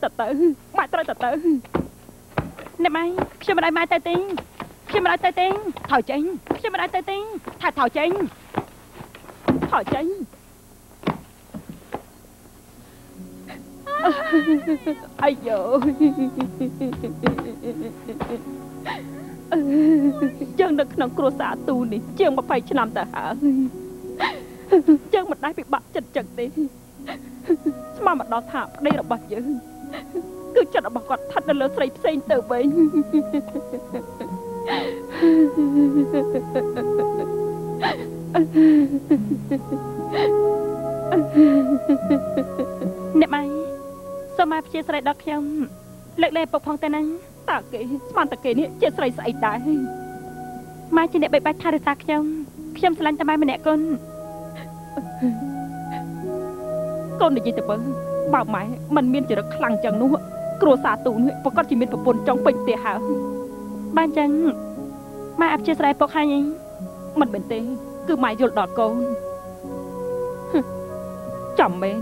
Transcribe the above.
ត្រូវទៅម៉ែត្រូវទៅអ្នកម៉ែខ្ញុំមិនឲ្យម៉ែទៅទេខ្ញុំមិនឲ្យទៅទេថយចេញខ្ញុំមិនឲ្យទៅទេថាថយចេញថយចេញអាយ៉ូយើងនៅក្នុងគ្រួសារទូនេះជាង20ឆ្នាំទៅហើយយើងមិនដែលពិបាកចិត្តចឹងទេស្មានមកដល់ថាប្តីរបស់យើងគឺចិត្តរបស់គាត់ស្ថិតនៅលើស្រីផ្សេងទៅវិញអ្នកម៉ែសូមមកព្យាស្រីដល់ខ្ញុំលើកលែងពុកផងទៅណាតើគេស្មានតែគេនេះជាស្រីស្អីដែរម៉ែជាអ្នកបេបាច់ថែរក្សាខ្ញុំស្រឡាញ់តែម៉ែម្នាក់កូនកូននិយាយទៅបើម៉ែមិនមានចរិតខ្លាំងចឹងនោះគ្រួសារទូនេះប្រកាសជាមានប្រពន្ធចង់ពេញផ្ទះហើយបានចឹងម៉ែអព្យាស្រ័យពុកហើយមិនមែនទេគឺម៉ែយល់ដល់កូនចាំមែន